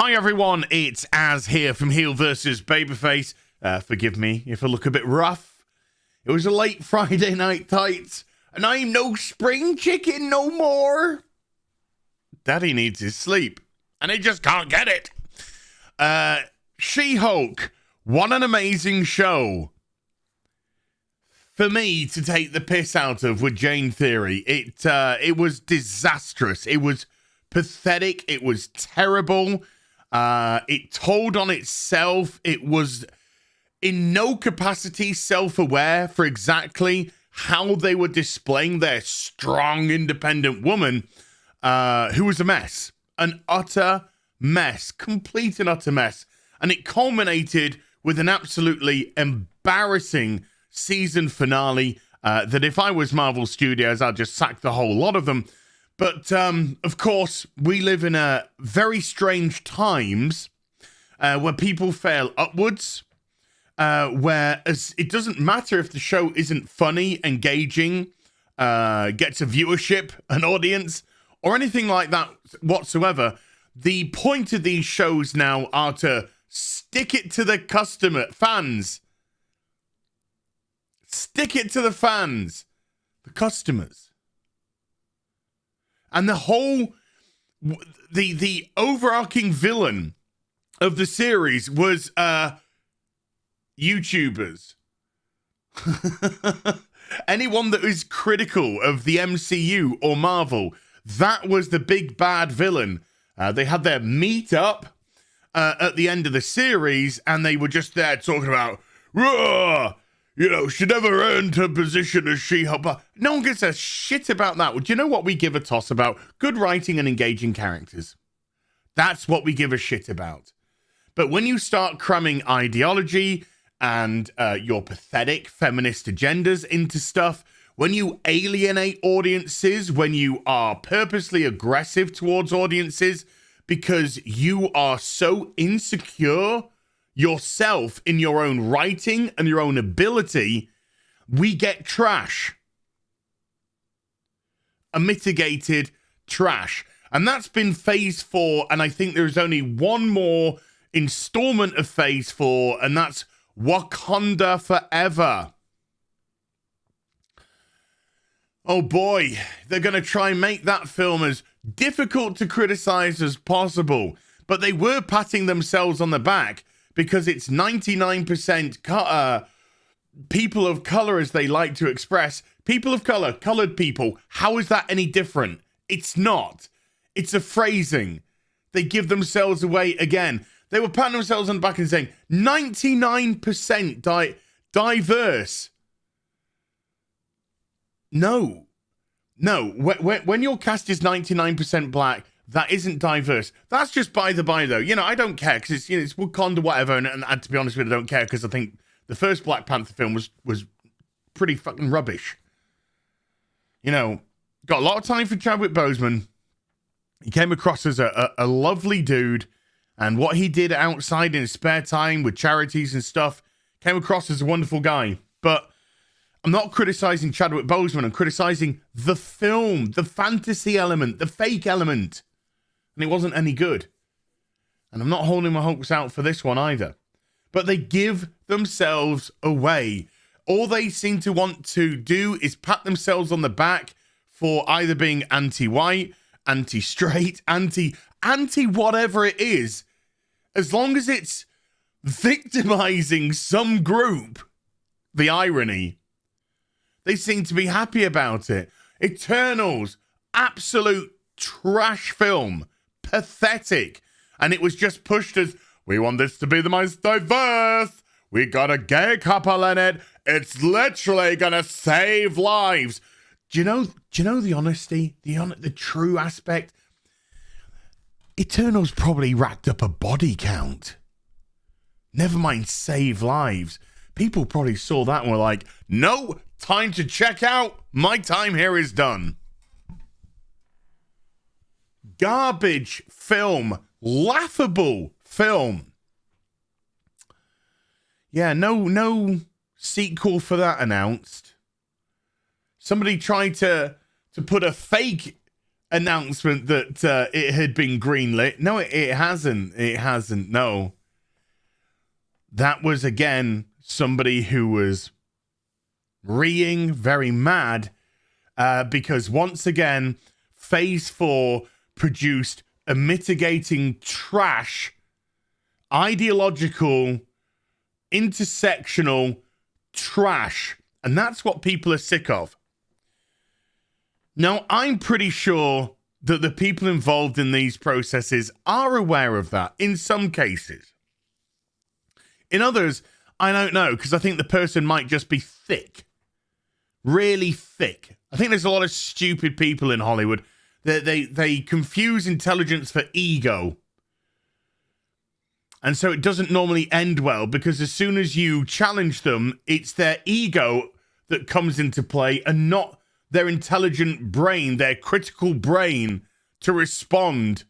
Hi everyone, it's Az here from HeelvsBabyface. Forgive me if I look a bit rough. It was a late Friday night, tights, and I'm no spring chicken no more. Daddy needs his sleep, and he just can't get it. She-Hulk, what an amazing show. For me to take the piss out of with Jane Theory, it was disastrous. It was pathetic. It was terrible. It told on itself. It was in no capacity self-aware for exactly how they were displaying their strong, independent woman, who was a mess, an utter mess, complete and utter mess. And it culminated with an absolutely embarrassing season finale that if I was Marvel Studios, I'd just sack the whole lot of them. But, of course, we live in very strange times where people fail upwards, whereas it doesn't matter if the show isn't funny, engaging, gets a viewership, an audience, or anything like that whatsoever. The point of these shows now are to stick it to the fans. Stick it to the fans, the customers. And the whole, the overarching villain of the series was YouTubers. Anyone that is critical of the MCU or Marvel, that was the big bad villain. They had their meet up at the end of the series, and they were just there talking about, "Roar! You know, she never earned her position as She-Hulk." But no one gives a shit about that. Well, do you know what we give a toss about? Good writing and engaging characters. That's what we give a shit about. But when you start cramming ideology and your pathetic feminist agendas into stuff, when you alienate audiences, when you are purposely aggressive towards audiences because you are so insecure yourself in your own writing and your own ability, we get trash. A mitigated trash. And that's been phase 4, and I think there's only one more installment of phase 4, and that's Wakanda Forever. Oh boy, they're going to try and make that film as difficult to criticize as possible, but they were patting themselves on the back because it's 99% people of color, as they like to express. People of color, colored people. How is that any different? It's not. It's a phrasing. They give themselves away again. They were patting themselves on the back and saying 99% diverse. No. When your cast is 99% black, that isn't diverse. That's just by the by, though. You know, I don't care because it's, it's Wakanda, whatever. And to be honest with you, I don't care because I think the first Black Panther film was pretty fucking rubbish. You know, got a lot of time for Chadwick Boseman. He came across as a lovely dude, and what he did outside in his spare time with charities and stuff came across as a wonderful guy. But I'm not criticizing Chadwick Boseman. I'm criticizing the film, the fantasy element, the fake element. And it wasn't any good. And I'm not holding my hopes out for this one either. But they give themselves away. All they seem to want to do is pat themselves on the back for either being anti-white, anti-straight, anti-whatever it is. As long as it's victimizing some group, the irony, they seem to be happy about it. Eternals, absolute trash film. Pathetic. And it was just pushed as, we want this to be the most diverse. We got a gay couple in it. It's literally gonna save lives. Do you know the honesty? The true aspect? Eternals probably racked up a body count. Never mind save lives. People probably saw that and were like, no, time to check out. My time here is done. Garbage film. Laughable film. Yeah, no sequel for that announced. Somebody tried to put a fake announcement that it had been greenlit. No, it hasn't. It hasn't. No. That was, again, somebody who was reeing very mad because, once again, Phase 4 produced a mitigating trash, ideological, intersectional trash. And that's what people are sick of. Now, I'm pretty sure that the people involved in these processes are aware of that in some cases. In others, I don't know, because I think the person might just be thick. Really thick. I think there's a lot of stupid people in Hollywood. They confuse intelligence for ego. And so it doesn't normally end well, because as soon as you challenge them, it's their ego that comes into play and not their intelligent brain, their critical brain to respond.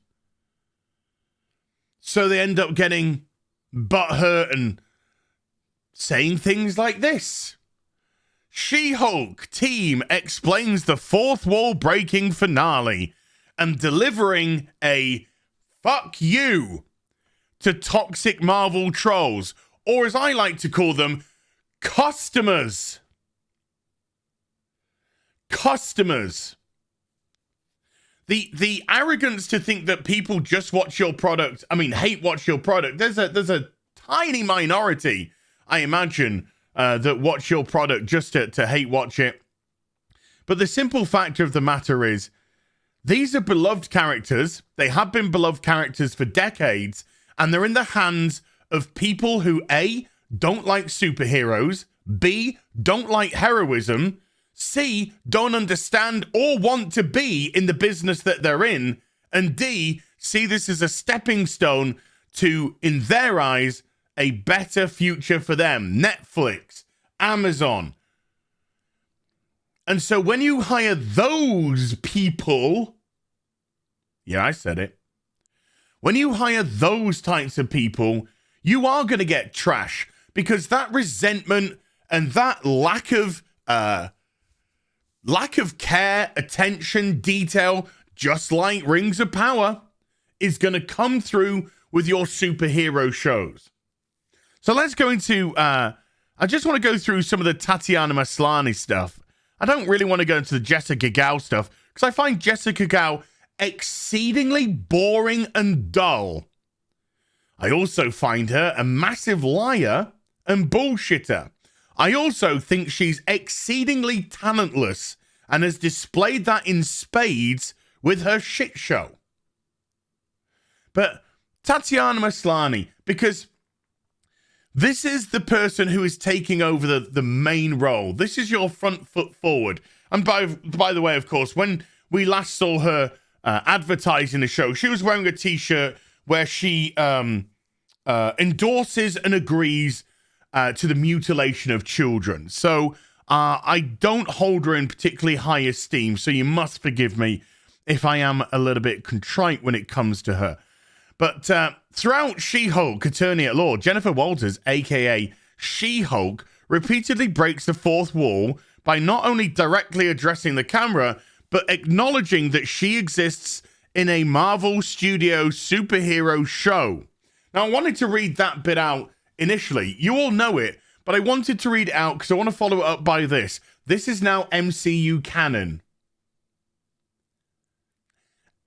So they end up getting butthurt and saying things like this. She-Hulk team explains the fourth wall breaking finale and delivering a fuck you to toxic Marvel trolls, or as I like to call them, customers. Customers. The arrogance to think that people just watch your product, hate watch your product. There's a tiny minority, I imagine, that watch your product just to hate watch it. But the simple fact of the matter is, these are beloved characters. They have been beloved characters for decades, and they're in the hands of people who, A, don't like superheroes, B, don't like heroism, C, don't understand or want to be in the business that they're in, and D, see this as a stepping stone to, in their eyes, a better future for them. Netflix, Amazon. And so when you hire those people, yeah, I said it. When you hire those types of people, you are going to get trash, because that resentment and that lack of care, attention, detail, just like Rings of Power, is going to come through with your superhero shows. So let's go into, I just want to go through some of the Tatiana Maslany stuff. I don't really want to go into the Jessica Gao stuff, because I find Jessica Gao exceedingly boring and dull. I also find her a massive liar and bullshitter. I also think she's exceedingly talentless and has displayed that in spades with her shit show. But Tatiana Maslany, because this is the person who is taking over the main role. This is your front foot forward. And by the way, of course, when we last saw her advertising the show, she was wearing a t-shirt where she endorses and agrees to the mutilation of children. So I don't hold her in particularly high esteem, so you must forgive me if I am a little bit contrite when it comes to her. But throughout She-Hulk Attorney at Law, Jennifer Walters, a.k.a. She-Hulk, repeatedly breaks the fourth wall by not only directly addressing the camera, but acknowledging that she exists in a Marvel Studios superhero show. Now, I wanted to read that bit out initially. You all know it, but I wanted to read it out because I want to follow it up by this. This is now MCU canon.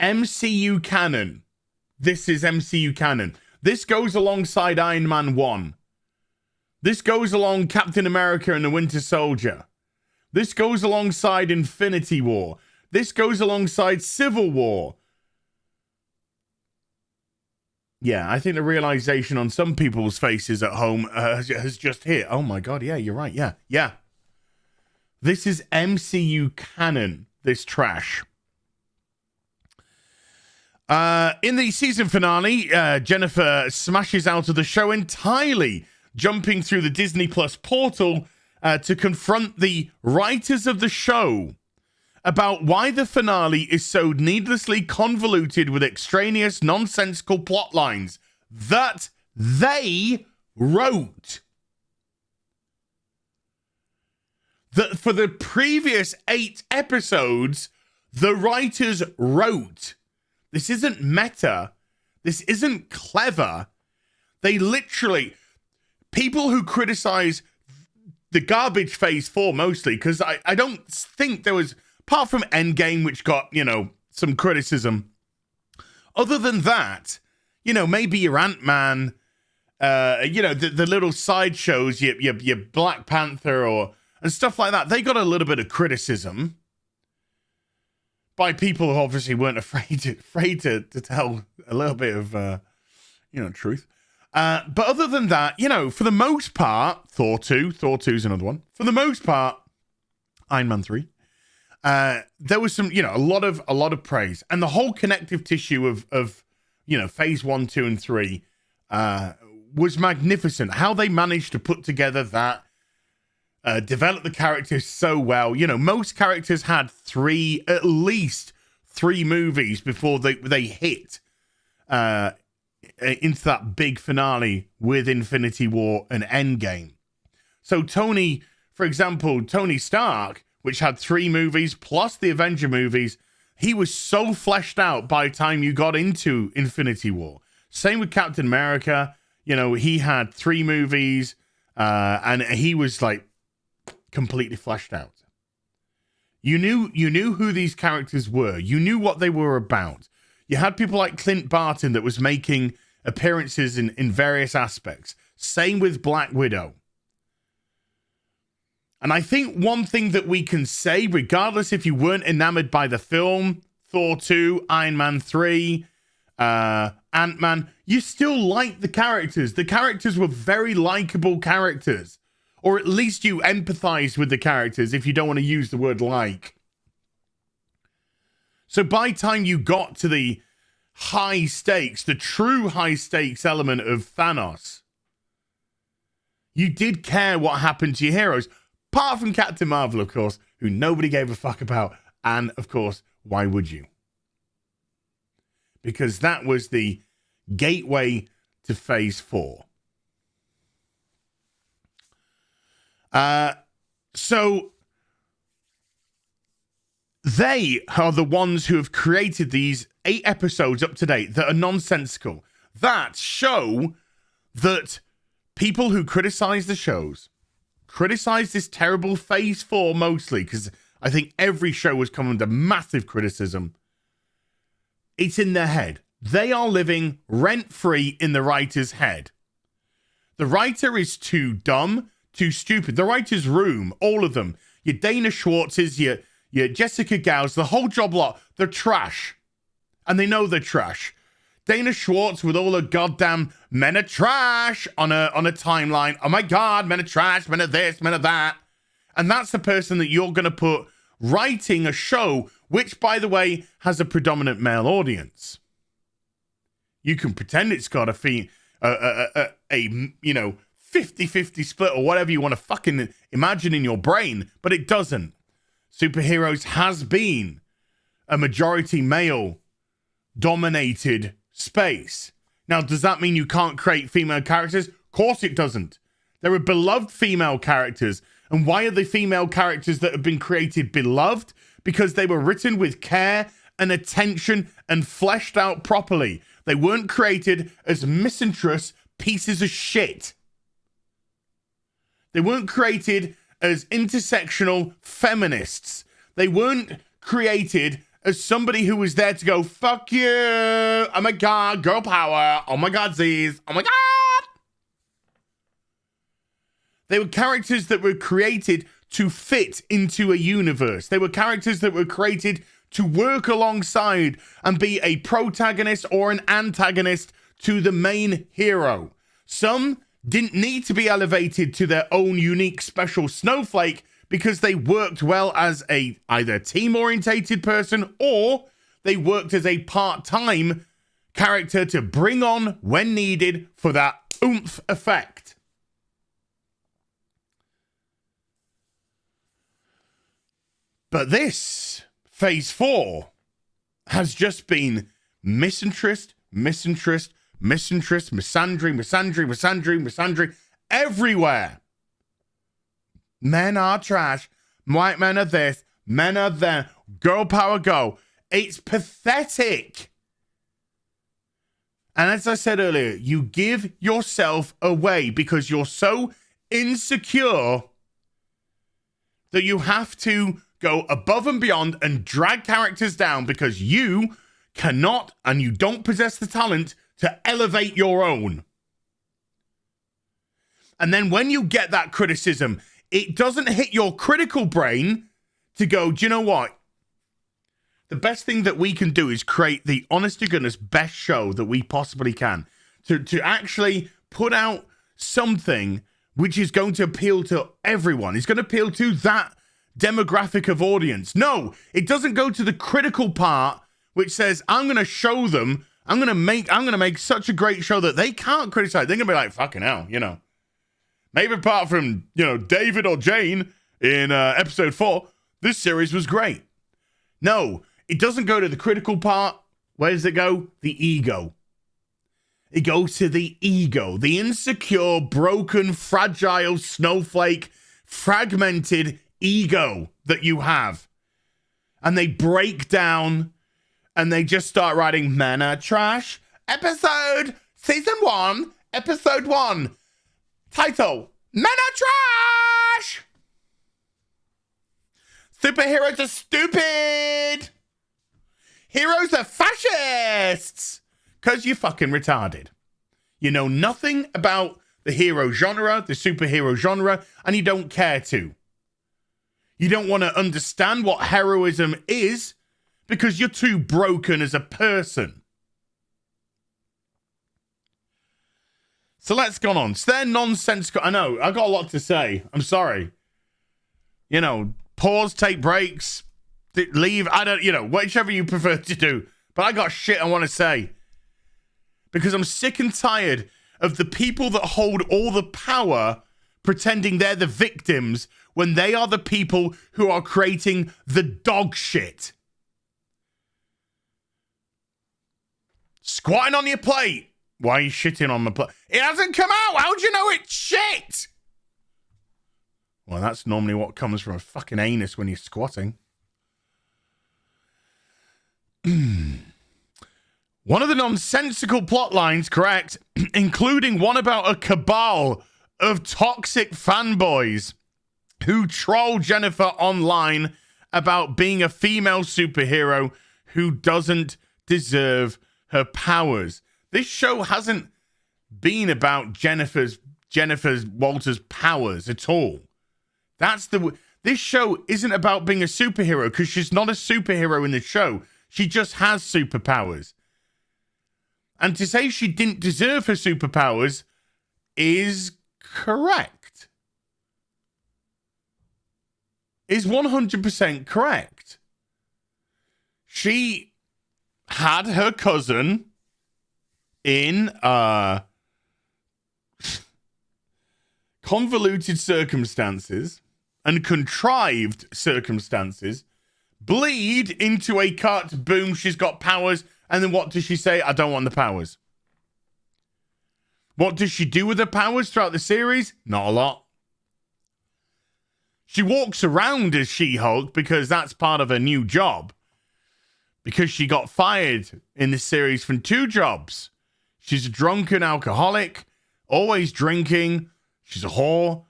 MCU canon. This is MCU canon. This goes alongside Iron Man 1. This goes along Captain America and the Winter Soldier. This goes alongside Infinity War. This goes alongside Civil War. Yeah, I think the realization on some people's faces at home has just hit. Oh my God, yeah, you're right. Yeah. This is MCU canon, this trash. In the season finale, Jennifer smashes out of the show entirely, jumping through the Disney Plus portal to confront the writers of the show about why the finale is so needlessly convoluted with extraneous, nonsensical plot lines that they wrote. That for the previous 8 episodes, The writers wrote. This isn't meta. This isn't clever. They literally, people who criticize the garbage phase 4 mostly, because I don't think there was, apart from Endgame, which got, some criticism. Other than that, maybe your Ant-Man, the little sideshows, your Black Panther and stuff like that, they got a little bit of criticism by people who obviously weren't afraid to tell a little bit of, truth. But other than that, for the most part, Thor 2 is another one. For the most part, Iron Man 3, there was some, a lot of praise, and the whole connective tissue of phase 1, 2, and 3 was magnificent. How they managed to put together that, develop the characters so well. Most characters had at least three movies before they hit into that big finale with Infinity War and Endgame. So Tony, for example, Tony Stark, which had 3 movies plus the Avenger movies, he was so fleshed out by the time you got into Infinity War. Same with Captain America. He had 3 movies, and he was like completely fleshed out. You knew who these characters were. You knew what they were about. You had people like Clint Barton that was making appearances in various aspects. Same with Black Widow. And I think one thing that we can say, regardless if you weren't enamored by the film, Thor 2, Iron Man 3, Ant-Man, you still liked the characters. The characters were very likable characters. Or at least you empathized with the characters, if you don't want to use the word like. So by the time you got to the high stakes, the true high stakes element of Thanos, you did care what happened to your heroes. Apart from Captain Marvel, of course, who nobody gave a fuck about. And, of course, why would you? Because that was the gateway to phase 4. So they are the ones who have created these 8 episodes up to date that are nonsensical, that show that people who criticize the shows, criticize this terrible phase 4 mostly, because I think every show has come under massive criticism. It's in their head. They are living rent-free in the writer's head. The writer is too dumb, too stupid. The writer's room, all of them, your Dana Schwartz's, your Jessica Gow's, the whole job lot, they're trash. And they know they're trash. Dana Schwartz with all her goddamn men are trash on a timeline. Oh my God, men are trash, men are this, men are that. And that's the person that you're going to put writing a show, which, by the way, has a predominant male audience. You can pretend it's got a 50-50 split or whatever you want to fucking imagine in your brain, but it doesn't. Superheroes has been a majority male dominated space. Now, does that mean you can't create female characters? Of course it doesn't. There are beloved female characters. And why are the female characters that have been created beloved? Because they were written with care and attention and fleshed out properly. They weren't created as misanthropous pieces of shit. They weren't created as intersectional feminists. They weren't created as somebody who was there to go, fuck you, oh my God, girl power, oh my God, Z's, oh my God. They were characters that were created to fit into a universe. They were characters that were created to work alongside and be a protagonist or an antagonist to the main hero. Some didn't need to be elevated to their own unique special snowflake because they worked well as a either team-orientated person or they worked as a part-time character to bring on when needed for that oomph effect. But this, phase 4, has just been misinterest, misandry everywhere. Men are trash. White men are this. Men are that. Girl power, go. It's pathetic. And as I said earlier, you give yourself away because you're so insecure that you have to go above and beyond and drag characters down because you cannot and you don't possess the talent to elevate your own. And then when you get that criticism, it doesn't hit your critical brain to go, do you know what? The best thing that we can do is create the honest to goodness best show that we possibly can. To actually put out something which is going to appeal to everyone. It's going to appeal to that demographic of audience. No, it doesn't go to the critical part which says, I'm going to show them, I'm going to make such a great show that they can't criticize. They're going to be like, fucking hell, you know. Maybe apart from, you know, David or Jane in episode 4, this series was great. No, it doesn't go to the critical part. Where does it go? The ego. It goes to the ego, the insecure, broken, fragile, snowflake, fragmented ego that you have. And they break down and they just start writing Men Are Trash. Season 1, episode 1. Title, Men Are Trash! Superheroes are stupid! Heroes are fascists! Because you're fucking retarded. You know nothing about the hero genre, the superhero genre, and you don't care to. You don't want to understand what heroism is because you're too broken as a person. So let's go on. So they're nonsensical. I know, I got a lot to say. I'm sorry. You know, pause, take breaks, leave. I don't, you know, whichever you prefer to do. But I got shit I want to say. Because I'm sick and tired of the people that hold all the power pretending they're the victims when they are the people who are creating the dog shit. Squatting on your plate. Why are you shitting on the plate? It hasn't come out. How do you know it's shit? Well, that's normally what comes from a fucking anus when you're squatting. One of the nonsensical plot lines, correct, including one about a cabal of toxic fanboys who troll Jennifer online about being a female superhero who doesn't deserve her powers. This show hasn't been about Jennifer Walters' powers at all. This show isn't about being a superhero because she's not a superhero in the show. She just has superpowers. And to say she didn't deserve her superpowers is correct. Is 100% correct. She had her cousin in convoluted circumstances and contrived circumstances bleed into a cut. Boom, she's got powers. And then what does she say? I don't want the powers. What does she do with her powers throughout the series? Not a lot. She walks around as She-Hulk because that's part of her new job. Because she got fired in this series from 2 jobs. She's a drunken alcoholic, always drinking. She's a whore.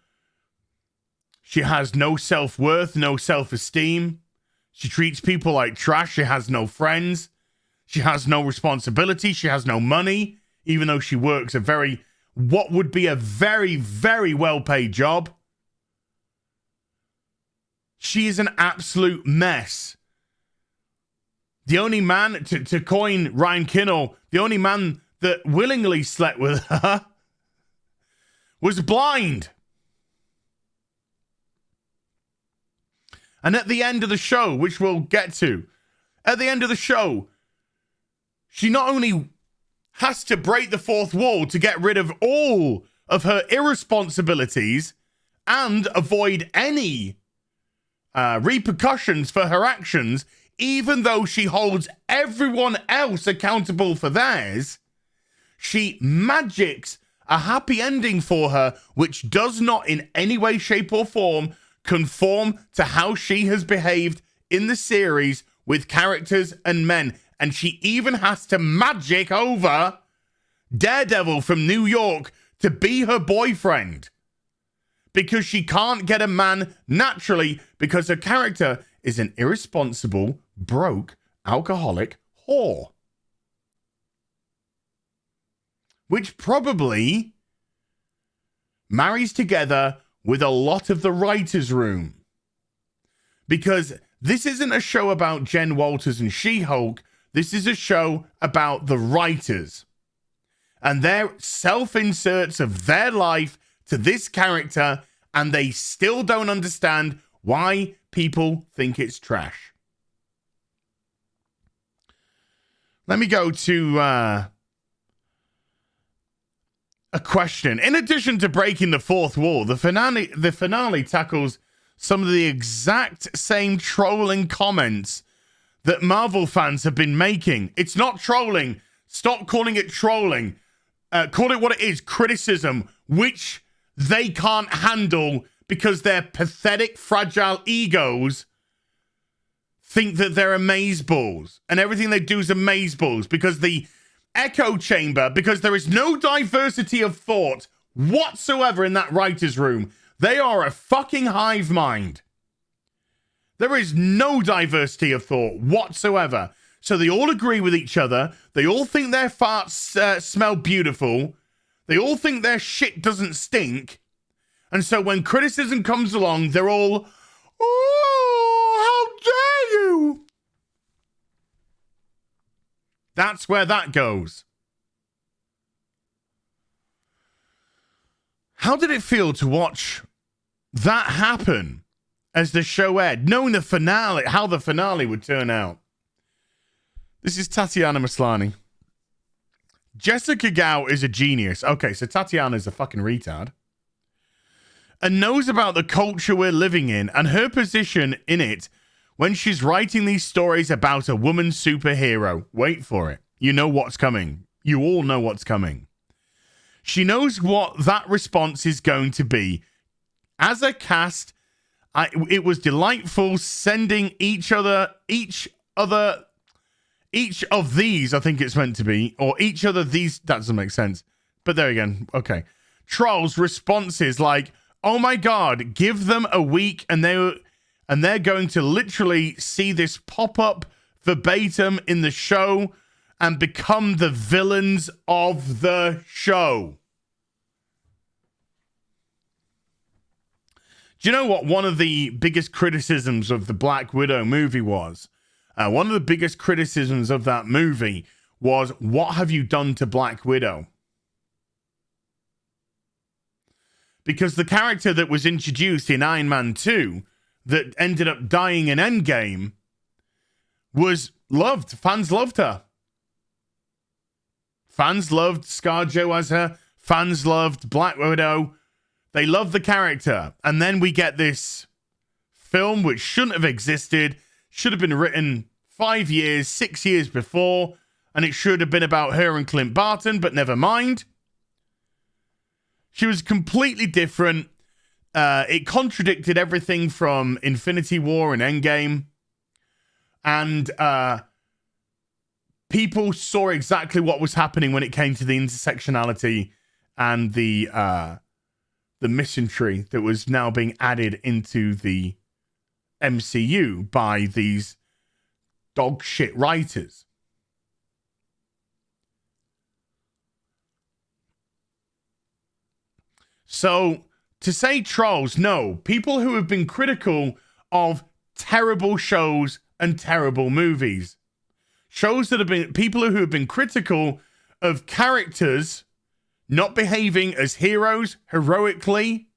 She has no self-worth, no self-esteem. She treats people like trash. She has no friends. She has no responsibility. She has no money, even though she works what would be a very, very well-paid job. She is an absolute mess. The only man, to coin Ryan Kinnell, the only man that willingly slept with her was blind. And at the end of the show, which we'll get to, at the end of the show, she not only has to break the 4th wall to get rid of all of her irresponsibilities and avoid any repercussions for her actions, even though she holds everyone else accountable for theirs, she magics a happy ending for her, which does not in any way, shape, or form conform to how she has behaved in the series with characters and men. And she even has to magic over Daredevil from New York to be her boyfriend. Because she can't get a man naturally because her character is an irresponsible, broke, alcoholic whore. Which probably marries together with a lot of the writer's room. Because this isn't a show about Jen Walters and She-Hulk. This is a show about the writers and their self-inserts of their life to this character, and they still don't understand why people think it's trash. Let me go to a question. In addition to breaking the fourth wall, the finale tackles some of the exact same trolling comments that Marvel fans have been making. It's not trolling. Stop calling it trolling. Call it what it is, criticism, which they can't handle because their pathetic, fragile egos think that they're amazeballs. And everything they do is amazeballs because the echo chamber, because there is no diversity of thought whatsoever in that writer's room. They are a fucking hive mind. There is no diversity of thought whatsoever. So they all agree with each other. They all think their farts smell beautiful. They all think their shit doesn't stink. And so when criticism comes along, they're all, oh, how dare you? That's where that goes. How did it feel to watch that happen as the show aired, knowing the finale, how the finale would turn out? This is Tatiana Maslany. Jessica Gao is a genius. Okay, so Tatiana's a fucking retard. And knows about the culture we're living in and her position in it when she's writing these stories about a woman superhero. Wait for it. You know what's coming. You all know what's coming. She knows what that response is going to be. As a cast, it was delightful sending each of these, I think it's meant to be, or each other these, that doesn't make sense. But there again, okay. Trolls' responses like, oh my God, give them a week and they're going to literally see this pop up verbatim in the show and become the villains of the show. Do you know what one of the biggest criticisms of the Black Widow movie was? One of the biggest criticisms of that movie was, what have you done to Black Widow? Because the character that was introduced in Iron Man 2 that ended up dying in Endgame was loved. Fans loved her. Fans loved ScarJo as her. Fans loved Black Widow. They loved the character. And then we get this film which shouldn't have existed, should have been written 5 years, 6 years before, and it should have been about her and Clint Barton, but never mind. She was completely different. It contradicted everything from Infinity War and Endgame. And people saw exactly what was happening when it came to the intersectionality and the misandry that was now being added into the MCU by these dog shit writers. So to say trolls, no, people who have been critical of terrible shows and terrible movies. Shows that have been, people who have been critical of characters not behaving as heroes heroically,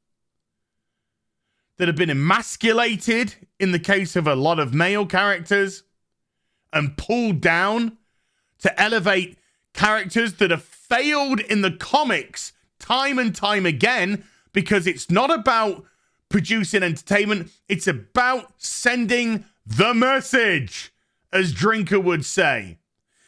that have been emasculated in the case of a lot of male characters and pulled down to elevate characters that have failed in the comics time and time again, because it's not about producing entertainment, it's about sending the message, as Drinker would say.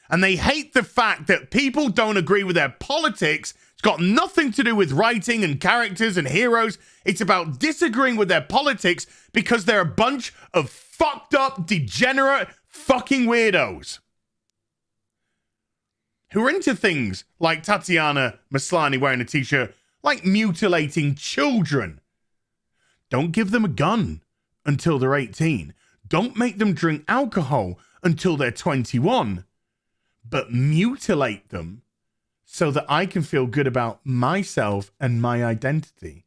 And they hate the fact that people don't agree with their politics It's got nothing to do with writing and characters and heroes. It's about disagreeing with their politics because they're a bunch of fucked up, degenerate fucking weirdos who are into things like Tatiana Maslany wearing a t-shirt, like mutilating children. Don't give them a gun until they're 18. Don't make them drink alcohol until they're 21. But mutilate them so that I can feel good about myself and my identity.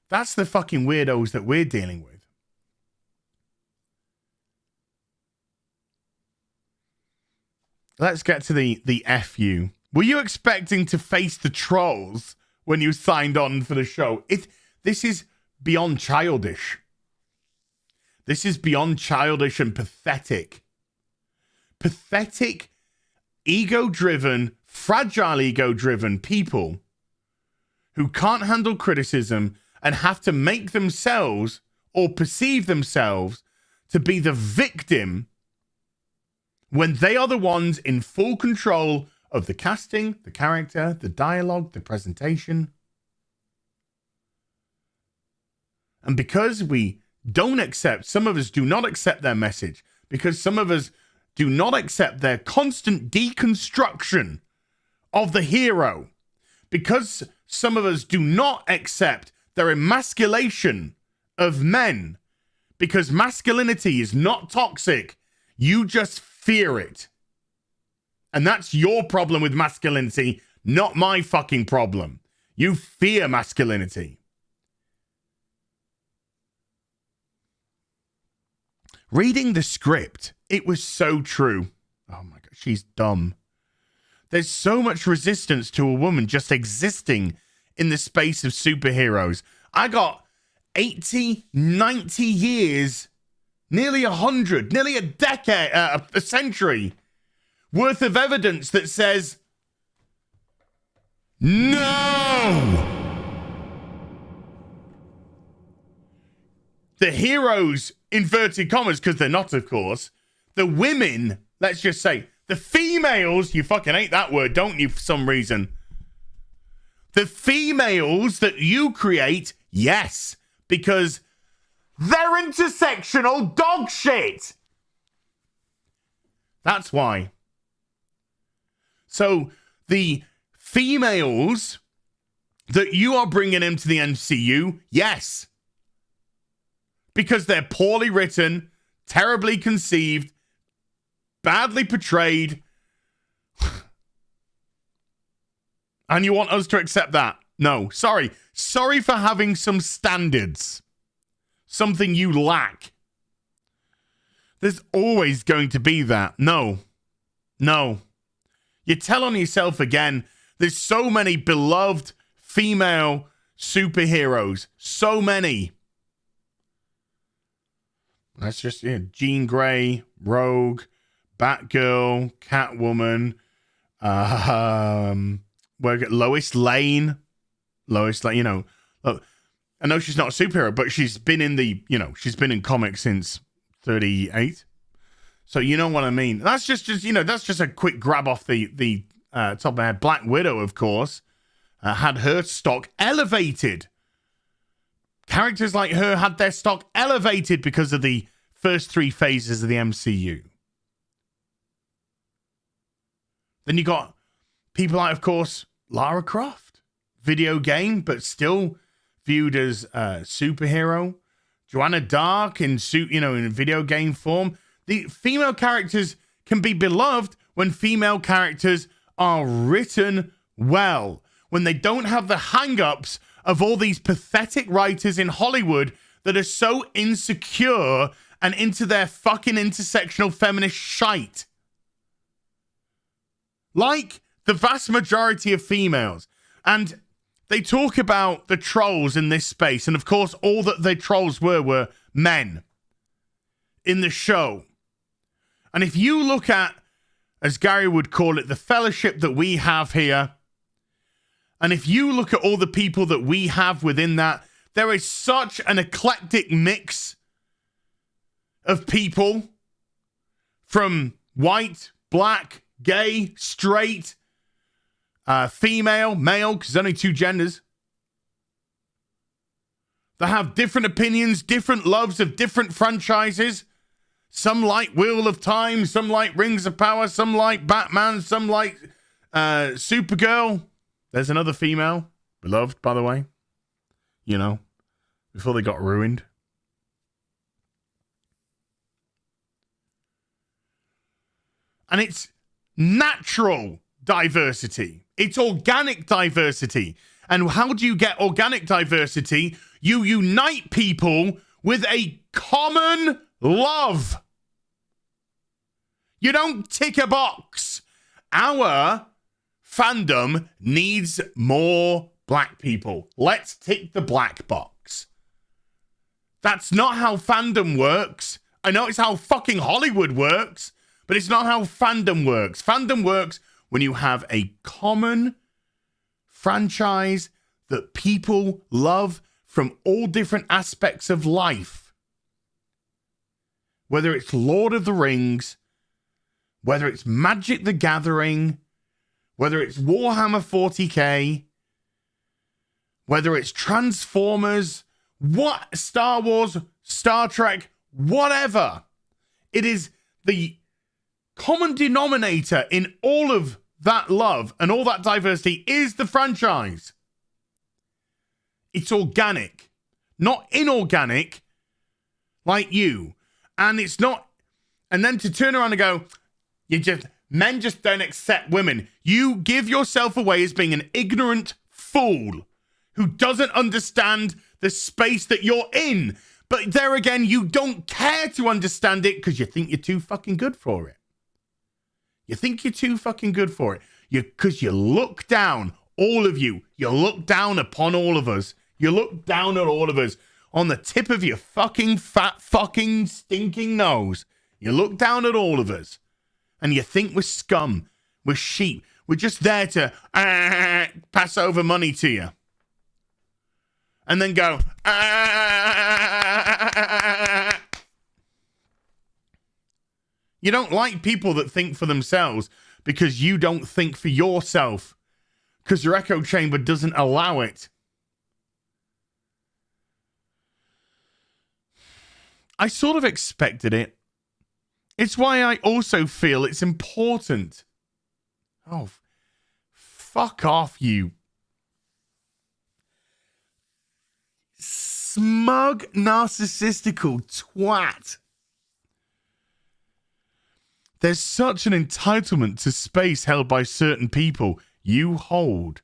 That's the fucking weirdos that we're dealing with. Let's get to the FU. Were you expecting to face the trolls when you signed on for the show? This is beyond childish. This is beyond childish and pathetic. Pathetic, ego-driven, fragile ego-driven people who can't handle criticism and have to make themselves or perceive themselves to be the victim when they are the ones in full control of the casting, the character, the dialogue, the presentation. And because we don't accept, some of us do not accept their message, because some of us do not accept their constant deconstruction of the hero, because some of us do not accept their emasculation of men, because masculinity is not toxic, you just fear it. And that's your problem with masculinity, not my fucking problem. You fear masculinity. Reading the script, it was so true. Oh my God, she's dumb. There's so much resistance to a woman just existing in the space of superheroes. I got 80, 90 years, nearly 100, nearly a decade, a century worth of evidence that says, no! The heroes, inverted commas, because they're not, of course, the women, let's just say, the females, you fucking hate that word, don't you, for some reason? The females that you create, yes, because they're intersectional dog shit. That's why. So the females that you are bringing into the MCU, yes, because they're poorly written, terribly conceived, badly portrayed, and you want us to accept that? No, sorry. Sorry for having some standards. Something you lack. There's always going to be that. No. You tell on yourself again. There's so many beloved female superheroes. So many. That's just Jean Grey, Rogue, Batgirl, Catwoman, Lois Lane. Lois Lane, look, I know she's not a superhero, but she's been in she's been in comics since 38. So you know what I mean. That's just that's just a quick grab off the top of my head. Black Widow, of course, had her stock elevated. Characters like her had their stock elevated because of the first three phases of the MCU. Then you got people like, of course, Lara Croft, video game, but still viewed as a superhero. Joanna Dark in video game form. The female characters can be beloved when female characters are written well, when they don't have the hang-ups of all these pathetic writers in Hollywood that are so insecure and into their fucking intersectional feminist shite. Like the vast majority of females. And they talk about the trolls in this space. And of course, all that the trolls were men in the show. And if you look at, as Gary would call it, the fellowship that we have here, and if you look at all the people that we have within that, there is such an eclectic mix of people from white, black, gay, straight, female, male, because there's only two genders. They have different opinions, different loves of different franchises. Some like Wheel of Time, some like Rings of Power, some like Batman, some like Supergirl. There's another female, beloved, by the way. You know, before they got ruined. And it's natural diversity. It's organic diversity. And how do you get organic diversity? You unite people with a common love. You don't tick a box. Our fandom needs more black people. Let's tick the black box. That's not how fandom works. I know it's how fucking Hollywood works, but it's not how fandom works. Fandom works when you have a common franchise that people love from all different aspects of life. Whether it's Lord of the Rings, whether it's Magic the Gathering, whether it's Warhammer 40k, whether it's Transformers, what Star Wars, Star Trek, whatever. It is the common denominator in all of that love and all that diversity is the franchise. It's organic, not inorganic like you. And it's not, and then to turn around and go, men just don't accept women. You give yourself away as being an ignorant fool who doesn't understand the space that you're in. But there again, you don't care to understand it because you think you're too fucking good for it. You think you're too fucking good for it. Because you look down, all of you. You look down upon all of us. You look down at all of us on the tip of your fucking fat fucking stinking nose. You look down at all of us. And you think we're scum. We're sheep. We're just there to pass over money to you. And then go, You don't like people that think for themselves because you don't think for yourself. Because your echo chamber doesn't allow it. I sort of expected it. It's why I also feel it's important. Oh, fuck off, you smug, narcissistical twat. There's such an entitlement to space held by certain people. You hold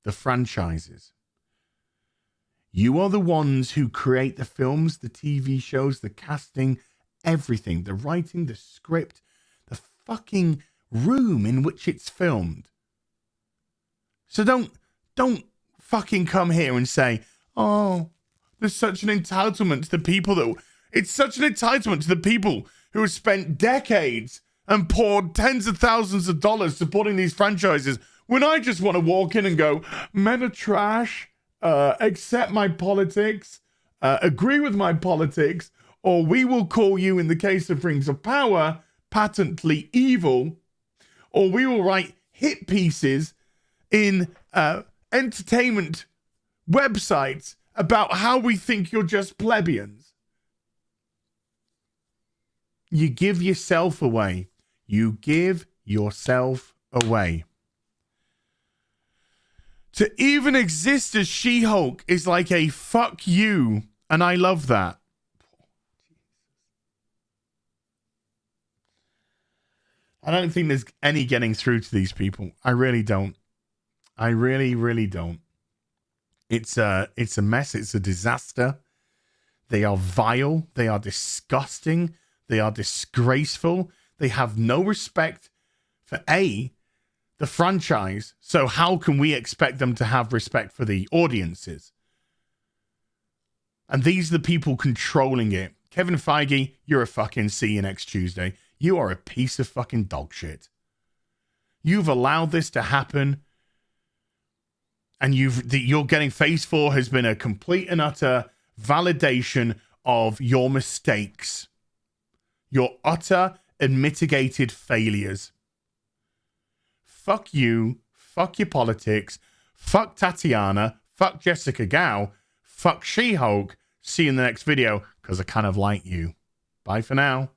the franchises. You are the ones who create the films, the TV shows, the casting, everything, the writing, the script, the fucking room in which it's filmed. So don't fucking come here and say, oh, there's such an entitlement to the people that... It's such an entitlement to the people who have spent decades and poured tens of thousands of dollars supporting these franchises when I just want to walk in and go, men are trash, accept my politics, agree with my politics, or we will call you, in the case of Rings of Power, patently evil, or we will write hit pieces in entertainment websites about how we think you're just plebeians. You give yourself away. You give yourself away. To even exist as She-Hulk is like a fuck you, and I love that. I don't think there's any getting through to these people. I really don't. I really, really don't. It's a mess. It's a disaster. They are vile. They are disgusting. They are disgraceful. They have no respect for the franchise. So how can we expect them to have respect for the audiences? And these are the people controlling it. Kevin Feige, you're a fucking see you next Tuesday. You are a piece of fucking dog shit. You've allowed this to happen. And you're getting Phase 4 has been a complete and utter validation of your mistakes. Your utter and mitigated failures. Fuck you. fuck your politics, fuck Tatiana, fuck Jessica Gao, fuck She-Hulk. See you in the next video, because I kind of like you. Bye for now.